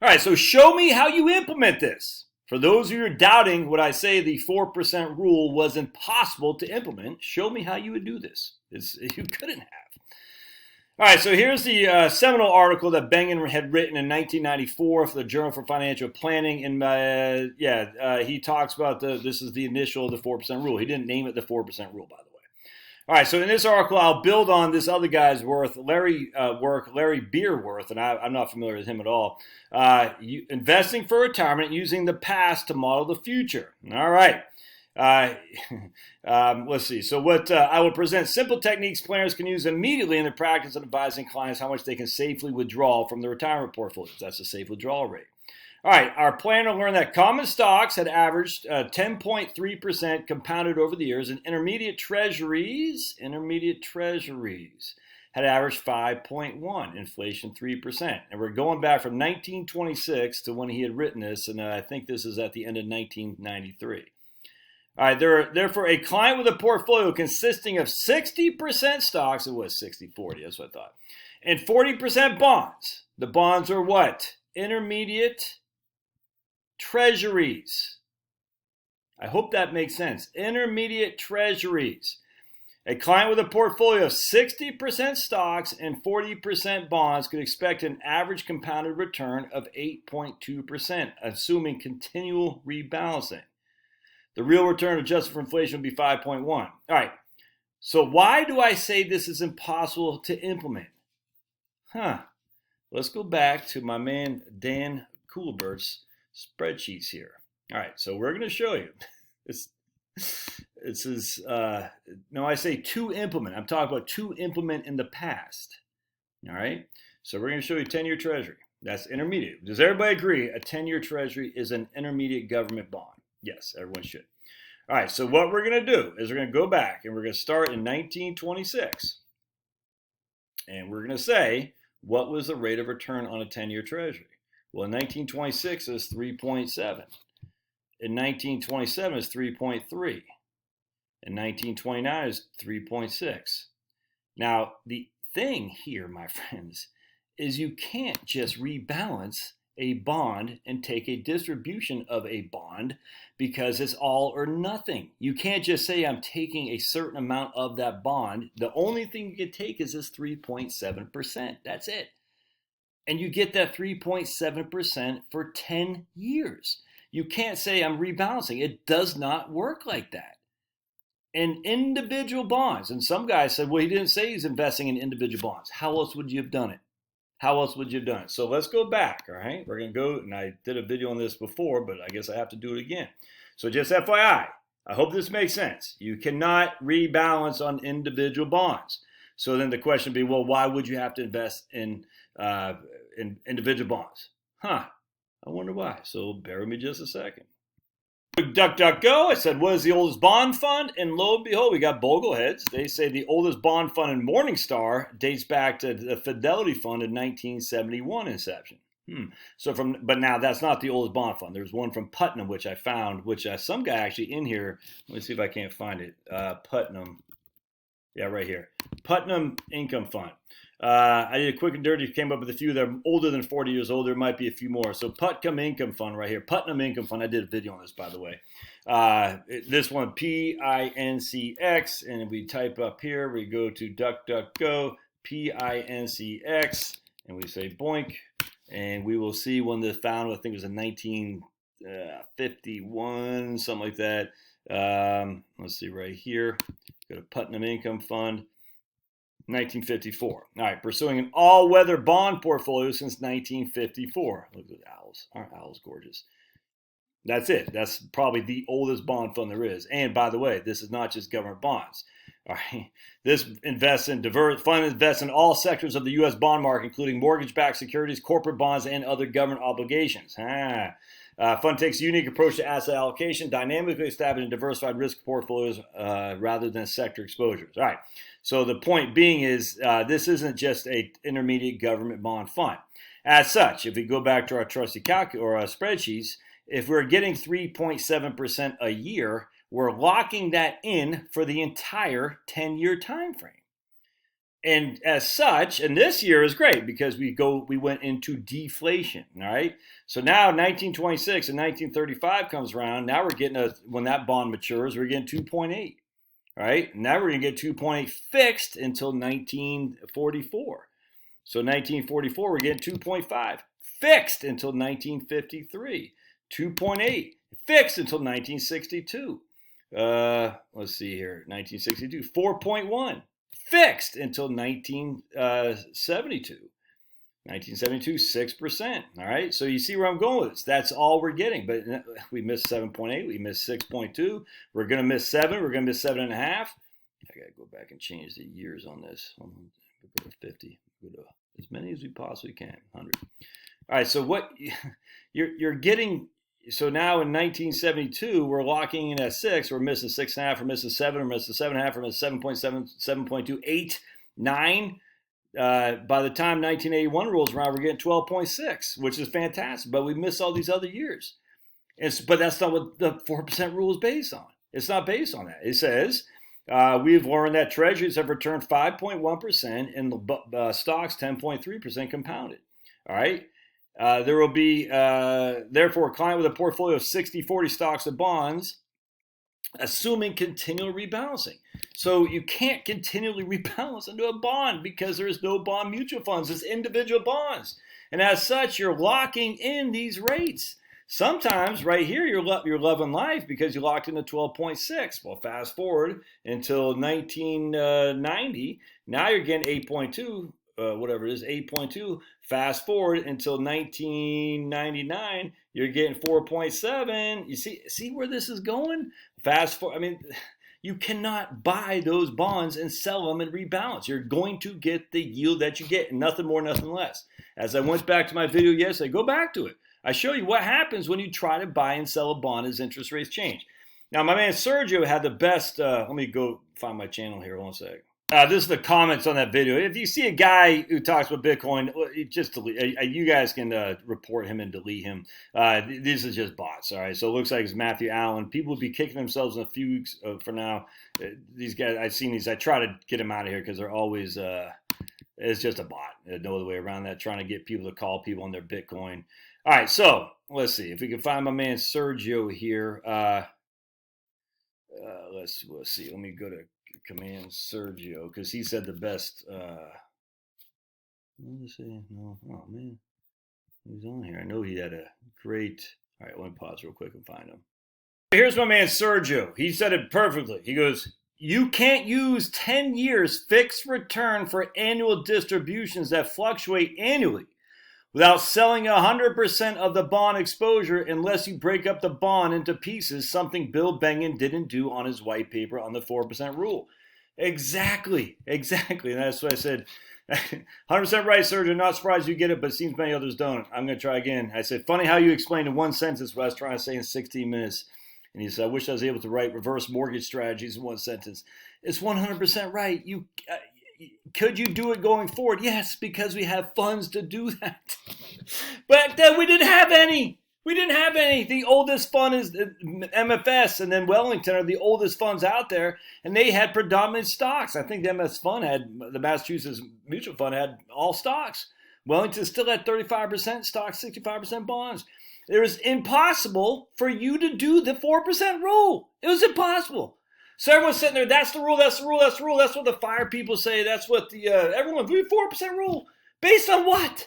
All right, so show me how you implement this. For those of you who are doubting what I say the 4% rule was impossible to implement, show me how you would do this. You couldn't have. All right, so here's the seminal article that Bengen had written in 1994 for the Journal for Financial Planning. And he talks about this is the initial of the 4% rule. He didn't name it the 4% rule, by the way. All right, so in this article, I'll build on this other guy's Larry Beerworth, and I'm not familiar with him at all. Investing for retirement using the past to model the future. All right. Let's see. So I will present simple techniques planners can use immediately in the practice of advising clients how much they can safely withdraw from their retirement portfolios. That's the safe withdrawal rate. All right, our planner learned that common stocks had averaged 10.3% compounded over the years, and intermediate treasuries had averaged 5.1, inflation 3%. And we're going back from 1926 to when he had written this, and I think this is at the end of 1993. All right, therefore, a client with a portfolio consisting of 60% stocks, it was 60-40, that's what I thought, and 40% bonds. The bonds are what? Intermediate treasuries. I hope that makes sense. Intermediate treasuries. A client with a portfolio of 60% stocks and 40% bonds could expect an average compounded return of 8.2%, assuming continual rebalancing. The real return adjusted for inflation would be 5.1. All right. So why do I say this is impossible to implement? Let's go back to my man Dan Coolbert's spreadsheets here. All right. So we're going to show you. This is no, I say to implement. I'm talking about to implement in the past. All right. So we're going to show you 10-year treasury. That's intermediate. Does everybody agree a 10-year treasury is an intermediate government bond? Yes, everyone should. All right, so what we're going to do is we're going to go back and we're going to start in 1926. And we're going to say, what was the rate of return on a 10-year treasury? Well, in 1926, it was 3.7. In 1927, it's 3.3. In 1929, it's 3.6. Now, the thing here, my friends, is you can't just rebalance a bond and take a distribution of a bond because it's all or nothing. You can't just say I'm taking a certain amount of that bond. The only thing you can take is this 3.7%. That's it. And you get that 3.7% for 10 years. You can't say I'm rebalancing. It does not work like that. And individual bonds, and some guys said, well, he didn't say he's investing in individual bonds. How else would you have done it? How else would you have done it? So let's go back, all right? We're going to go, and I did a video on this before, but I guess I have to do it again. So just FYI, I hope this makes sense. You cannot rebalance on individual bonds. So then the question would be, well, why would you have to invest in individual bonds? I wonder why. So bear with me just a second. DuckDuckGo, I said, what is the oldest bond fund? And lo and behold, we got Bogleheads. They say the oldest bond fund in Morningstar dates back to the Fidelity Fund in 1971 inception. But now that's not the oldest bond fund. There's one from Putnam, which I found, which some guy actually in here, let me see if I can't find it. Putnam. Yeah, right here. Putnam Income Fund. I did a quick and dirty, came up with a few that are older than 40 years old. There might be a few more. So Putnam Income Fund right here. Putnam Income Fund. I did a video on this, by the way. This one, PINCX. And if we type up here, we go to DuckDuckGo, PINCX, and we say boink. And we will see when this found, I think it was in 1951, something like that. Let's see right here. Go to Putnam Income Fund. 1954. All right, pursuing an all-weather bond portfolio since 1954. Look at the owls. Aren't owls gorgeous? That's it. That's probably the oldest bond fund there is. And by the way, this is not just government bonds. All right, this fund invests in all sectors of the U.S. bond market, including mortgage-backed securities, corporate bonds, and other government obligations. Fund takes a unique approach to asset allocation, dynamically establishing diversified risk portfolios rather than sector exposures. All right. So the point being is this isn't just an intermediate government bond fund. As such, if we go back to our trusty spreadsheets, if we're getting 3.7% a year, we're locking that in for the entire 10-year time frame. And as such, and this year is great because we went into deflation. All right. So now 1926 and 1935 comes around. Now we're getting when that bond matures, we're getting 2.8. All right. Now we're going to get 2.8 fixed until 1944. So 1944, we're getting 2.5 fixed until 1953. 2.8 fixed until 1962. Let's see here. 1962, 4.1 fixed until 1972. 1972, 6%. All right. So you see where I'm going with this. That's all we're getting. But we missed 7.8. We missed 6.2. We're going to miss 7. We're going to miss 7.5. I got to go back and change the years on this. Go to 50. Go to as many as we possibly can. 100. All right. So what you're getting. So now in 1972, we're locking in at 6. We're missing 6.5. We're missing 7. We're missing 7.5. We're missing 7.7, 7.2, 8, 9. By the time 1981 rolls around, we're getting 12.6, which is fantastic. But we miss all these other years. But that's not what the 4% rule is based on. It's not based on that. It says we've learned that treasuries have returned 5.1% and stocks 10.3% compounded. All right. There will be, therefore, a client with a portfolio of 60-40 stocks and bonds, assuming continual rebalancing. So you can't continually rebalance into a bond because there is no bond mutual funds. It's individual bonds. And as such, you're locking in these rates. Sometimes right here, you're loving life because you locked into 12.6. Well, fast forward until 1990. Now you're getting 8.2. Whatever it is, 8.2. Fast forward until 1999, you're getting 4.7. You see where this is going? Fast forward. I mean, you cannot buy those bonds and sell them and rebalance. You're going to get the yield that you get, nothing more, nothing less. As I went back to my video yesterday, go back to it. I show you what happens when you try to buy and sell a bond as interest rates change. Now, my man Sergio had the best. Let me go find my channel here. One second. This is the comments on that video. If you see a guy who talks about Bitcoin, just delete. You guys can report him and delete him. These are just bots. All right. So it looks like it's Matthew Allen. People will be kicking themselves in a few weeks for now. These guys, I've seen these. I try to get them out of here because they're always. It's just a bot. There's no other way around that. Trying to get people to call people on their Bitcoin. All right. So let's see if we can find my man Sergio here. Let's see. Let me go to Command Sergio because he said the best. Let me see. No, oh man, he's on here. I know he had a great. All right, let me pause real quick and find him. Here's my man Sergio. He said it perfectly. He goes, "You can't use 10 years fixed return for annual distributions that fluctuate annually without selling 100% of the bond exposure unless you break up the bond into pieces, something Bill Bengen didn't do on his white paper on the 4% rule." Exactly. And that's what I said. 100% right, Sergio. Not surprised you get it, but it seems many others don't. I'm going to try again. I said, funny how you explained in one sentence what I was trying to say in 16 minutes. And he said, I wish I was able to write reverse mortgage strategies in one sentence. It's 100% right. Could you do it going forward? Yes, because we have funds to do that. But then we didn't have any. The oldest fund is MFS, and then Wellington are the oldest funds out there, and they had predominant stocks. I think the the Massachusetts Mutual Fund had all stocks. Wellington still had 35% stocks, 65% bonds. It was impossible for you to do the 4% rule. It was impossible. So everyone's sitting there, that's the rule. That's what the fire people say. That's what everyone, 4% rule. Based on what?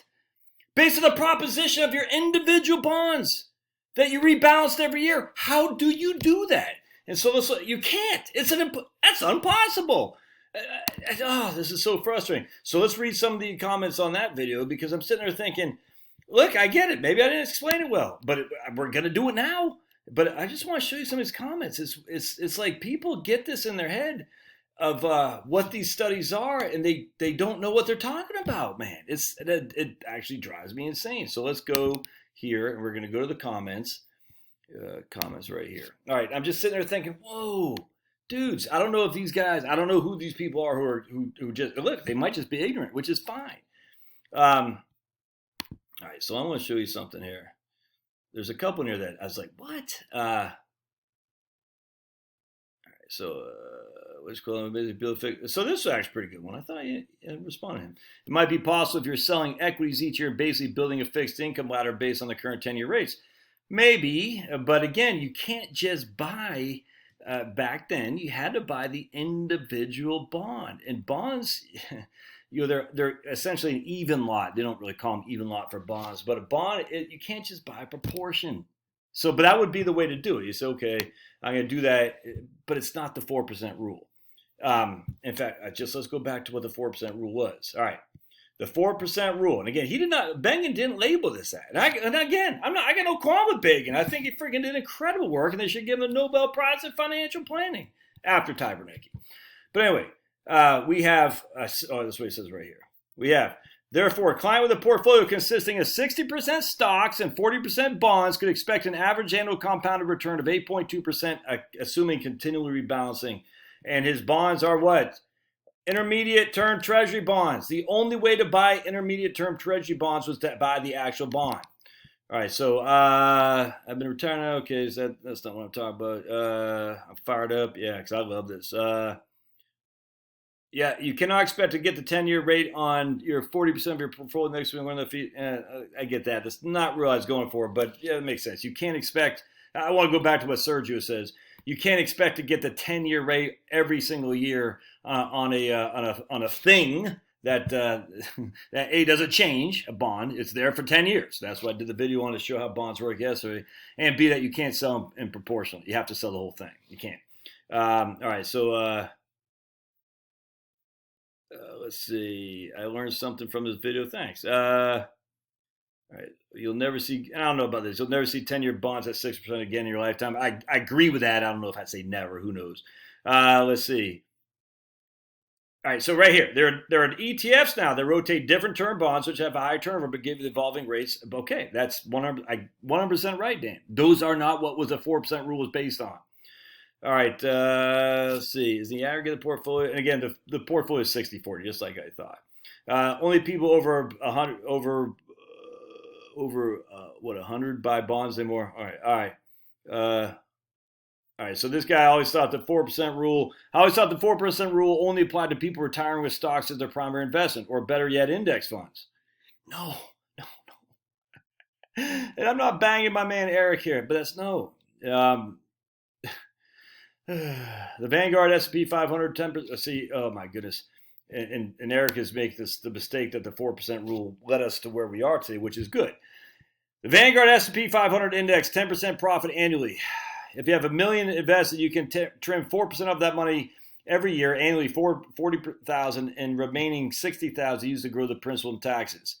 Based on the proposition of your individual bonds that you rebalanced every year. How do you do that? And so you can't. That's impossible. This is so frustrating. So let's read some of the comments on that video because I'm sitting there thinking, look, I get it. Maybe I didn't explain it well, but we're going to do it now. But I just want to show you some of his comments. It's like people get this in their head of what these studies are, and they don't know what they're talking about, man. It actually drives me insane. So let's go here, and we're going to go to the comments. Comments right here. All right, I'm just sitting there thinking, whoa, dudes, I don't know if these guys, I don't know who these people are who just, look, they might just be ignorant, which is fine. All right, so I'm going to show you something here. There's a couple in here that I was like, what? All right, so Let's call him a busy bill fix. So this is actually a pretty good one. I thought I responded to him. It might be possible if you're selling equities each year, basically building a fixed income ladder based on the current 10-year rates. Maybe, but again, you can't just buy. Back then, you had to buy the individual bond, and bonds, they're essentially an even lot. They don't really call them even lot for bonds, but a bond, you can't just buy a proportion. So, but that would be the way to do it. You say, okay, I'm going to do that, but it's not the 4% rule. In fact, let's go back to what the 4% rule was. All right. The 4% rule. And again, Bengen didn't label this that. And again, I got no qualm with Bengen. I think he freaking did incredible work, and they should give him the Nobel Prize in financial planning after Tabernicki. But anyway, we have, that's what it says right here. We have, therefore, a client with a portfolio consisting of 60% stocks and 40% bonds could expect an average annual compounded return of 8.2%, assuming continually rebalancing. And his bonds are what? Intermediate term treasury bonds. The only way to buy intermediate term treasury bonds was to buy the actual bond. All right, so I've been retiring. Okay, so that's not what I'm talking about. I'm fired up. Yeah, because I love this. Yeah, you cannot expect to get the 10-year rate on your 40% of your portfolio next week. One of the feet. I get that. That's not what I was going for, but yeah, it makes sense. You can't expect. I want to go back to what Sergio says. You can't expect to get the 10-year rate every single year on a thing that that A doesn't change. A bond, it's there for 10 years. That's why I did the video on to show how bonds work yesterday. And B, that you can't sell them in proportional. You have to sell the whole thing. You can't. All right, so let's see. I learned something from this video. Thanks. All right, you'll never see. I don't know about this. You'll never see 10-year bonds at 6% again in your lifetime. I agree with that. I don't know if I'd say never. Who knows? Let's see. All right, so right here, there are ETFs now that rotate different term bonds, which have a high turnover but give you the evolving rates. Okay, that's 100% right, Dan. Those are not what was the 4% rule was based on. All right, let's see. Is the aggregate portfolio? And again, the portfolio is 60-40, just like I thought. Only people over 100 what 100 buy bonds anymore. All right. So this guy always thought the 4% rule. I always thought the 4% rule only applied to people retiring with stocks as their primary investment, or better yet, index funds. No. And I'm not banging my man Eric here, but that's no. The Vanguard S&P 500 10%. See, oh my goodness. And Eric is making the mistake that the 4% rule led us to where we are today, which is good. The Vanguard S&P 500 index, 10% profit annually. If you have $1 million invested, you can trim 4% of that money every year, annually $40,000, and remaining $60,000 used to grow the principal and taxes.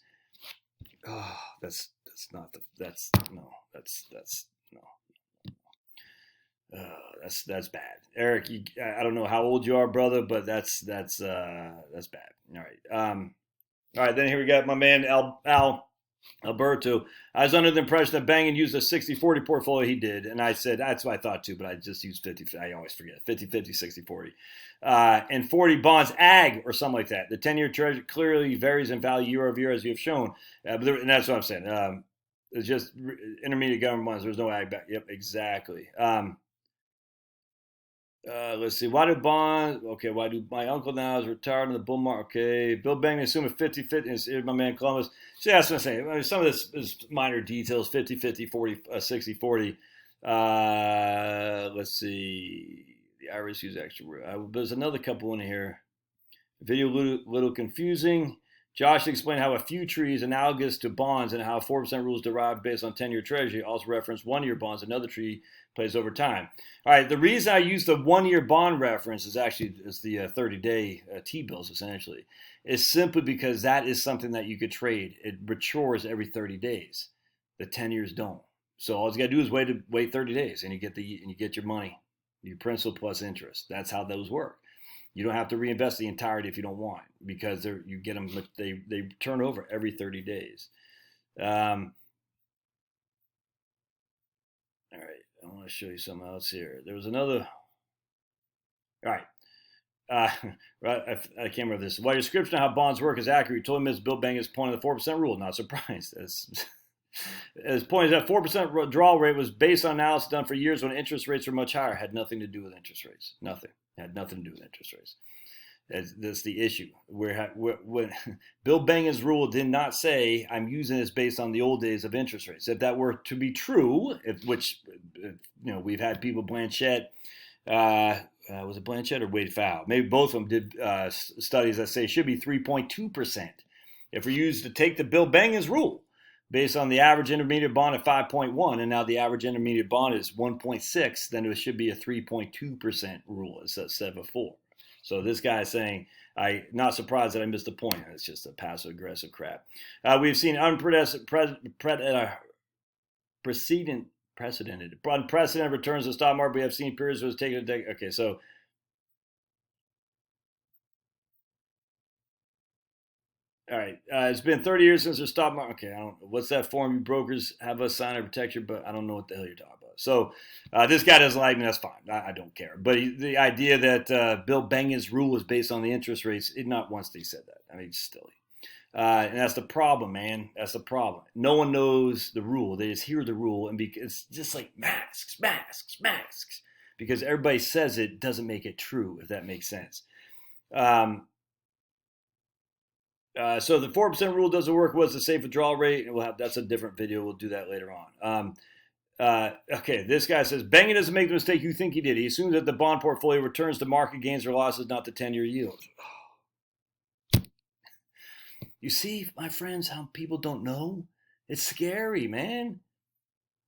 Oh, that's bad. Eric, I don't know how old you are, brother, but that's bad. All right. Then here we got my man Alberto. I was under the impression that Bengen used a 60-40 portfolio. He did, and I said that's what I thought too, but I just used 50. I always forget 50-50, 60-40, and 40 bonds ag or something like that. The 10-year treasury clearly varies in value year over year, as you have shown, and that's what I'm saying. It's just intermediate government bonds. There's no ag back. Yep, exactly. Let's see. Why do my uncle now is retired in the bull market? Okay. Bill Bengen assumed a 50-50. Is my man Columbus. So that's what I'm saying. I mean, some of this is minor details, 50-50, 40, 60-40. Let's see. The IRS use extra. There's another couple in here. Video little confusing. Josh explained how a few trees analogous to bonds and how 4% rules derived based on 10-year treasury. Also referenced 1-year bonds. Another tree plays over time. All right, the reason I use the 1-year bond reference is the 30-day T-bills, essentially. Is simply because that is something that you could trade. It matures every 30 days. The 10 years don't. So all you got to do is wait 30 days, and you get your money, your principal plus interest. That's how those work. You don't have to reinvest the entirety if you don't want, because you get them. They turn over every 30 days. All right, I want to show you something else here. There was another. All right. Right, I can't remember this. While your description of how bonds work is accurate, you told me Ms. Bill Bengen's point of the 4% rule. Not surprised. His point is that 4% withdrawal rate was based on analysis done for years when interest rates were much higher. Had nothing to do with interest rates. Nothing. Had nothing to do with interest rates. That's the issue. When Bill Bengen's rule did not say I'm using this based on the old days of interest rates. If that were to be true, which we've had people, Blanchett, was it Blanchett or Wade Pfau? Maybe both of them did studies that say it should be 3.2%. If we use to take the Bill Bengen's rule based on the average intermediate bond at 5.1, and now the average intermediate bond is 1.6, then it should be a 3.2% rule instead of a 4. So this guy is saying, I'm not surprised that I missed the point. It's just a passive-aggressive crap. We've seen unprecedented returns to the stock market. We have seen periods where it's taken a decade. Okay, so all right. It's been 30 years since the stock market. Okay, I don't. What's that form you brokers have us sign or protect you? But I don't know what the hell you're talking about. So this guy doesn't like me. That's fine. I don't care. But the idea that Bill Bengen's rule is based on the interest rates, not once they said that. I mean, it's silly. And that's the problem, man. That's the problem. No one knows the rule. They just hear the rule, and it's just like masks. Because everybody says it doesn't make it true, if that makes sense. So the 4% rule doesn't work. What's the safe withdrawal rate? That's a different video. We'll do that later on. Okay, this guy says, Bengen doesn't make the mistake you think he did. He assumes that the bond portfolio returns to market gains or losses, not the 10-year yield. You see, my friends, how people don't know? It's scary, man.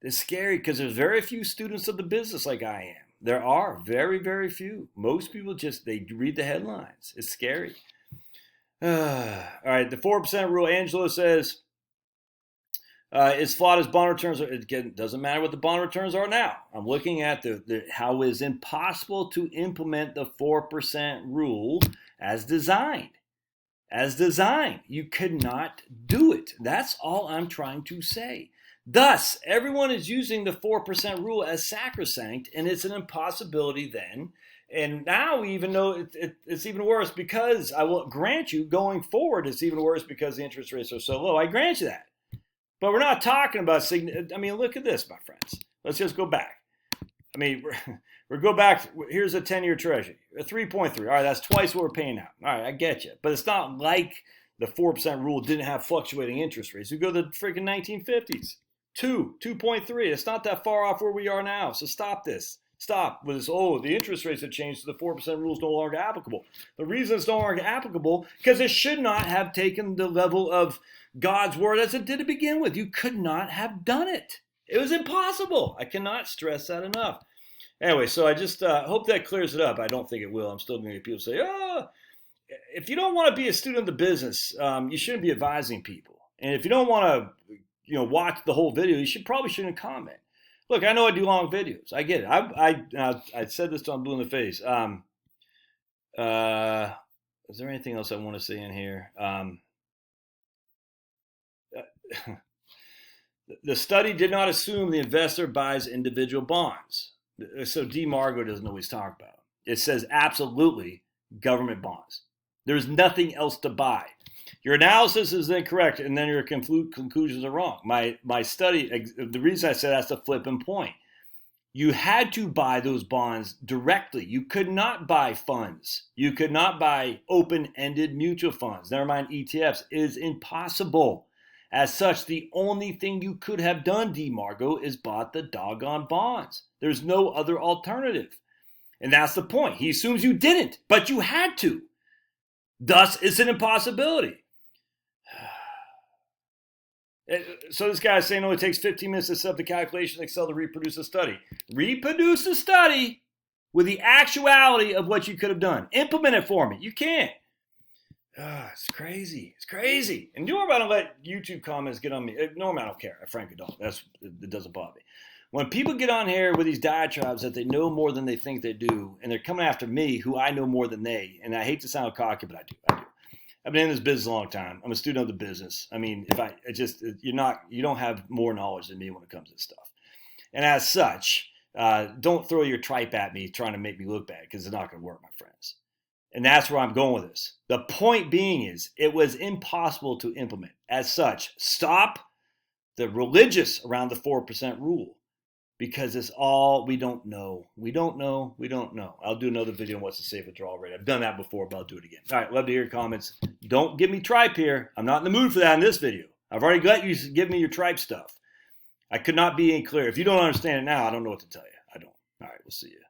It's scary because there's very few students of the business like I am. There are very, very few. Most people they read the headlines. It's scary. All right, the 4% rule, Angelo says, it's flawed as bond returns. It doesn't matter what the bond returns are now. I'm looking at how it is impossible to implement the 4% rule as designed. As designed. You could not do it. That's all I'm trying to say. Thus, everyone is using the 4% rule as sacrosanct, and it's an impossibility then. And now we even know it's even worse because I will grant you going forward it's even worse because the interest rates are so low. I grant you that. But we're not talking about, look at this, my friends. Let's just go back. We're go back. Here's a 10-year treasury, a 3.3. All right, that's twice what we're paying now. All right, I get you. But it's not like the 4% rule didn't have fluctuating interest rates. We go to the freaking 1950s. 2.3. It's not that far off where we are now. So stop this. Stop with this, the interest rates have changed, so the 4% rule is no longer applicable. The reason it's no longer applicable, because it should not have taken the level of God's word as it did to begin with. You could not have done it. It was impossible. I cannot stress that enough. Anyway, so I just hope that clears it up. I don't think it will. I'm still going to get people say, if you don't want to be a student of the business, you shouldn't be advising people. And if you don't want to watch the whole video, you probably shouldn't comment. Look, I know I do long videos. I get it. I said this till I'm blue in the face. Is there anything else I want to say in here? The study did not assume the investor buys individual bonds. So D. Margo doesn't know what he's talking about. It says absolutely government bonds. There's nothing else to buy. Your analysis is incorrect, and then your conclusions are wrong. My study, the reason I said that's the flipping point. You had to buy those bonds directly. You could not buy funds. You could not buy open-ended mutual funds. Never mind ETFs. It is impossible. As such, the only thing you could have done, D. Margo, is bought the doggone bonds. There's no other alternative. And that's the point. He assumes you didn't, but you had to. Thus, it's an impossibility. So this guy is saying it only takes 15 minutes to set up the calculation in Excel to reproduce a study. Reproduce a study with the actuality of what you could have done. Implement it for me. You can't. It's crazy. It's crazy. And normally I don't let YouTube comments get on me. Normally I don't care. I frankly don't. It doesn't bother me. When people get on here with these diatribes that they know more than they think they do, and they're coming after me, who I know more than they, and I hate to sound cocky, but I do. I've been in this business a long time. I'm a student of the business. You don't have more knowledge than me when it comes to this stuff. And as such, don't throw your tripe at me trying to make me look bad, because it's not going to work, my friends. And that's where I'm going with this. The point being is, it was impossible to implement. As such, stop the religious around the 4% rule. because it's all we don't know. We don't know. We don't know. I'll do another video on what's a safe withdrawal rate. I've done that before, but I'll do it again. All right, love to hear your comments. Don't give me tripe here. I'm not in the mood for that in this video. I've already let you give me your tripe stuff. I could not be any clearer. If you don't understand it now, I don't know what to tell you. I don't. All right, we'll see you.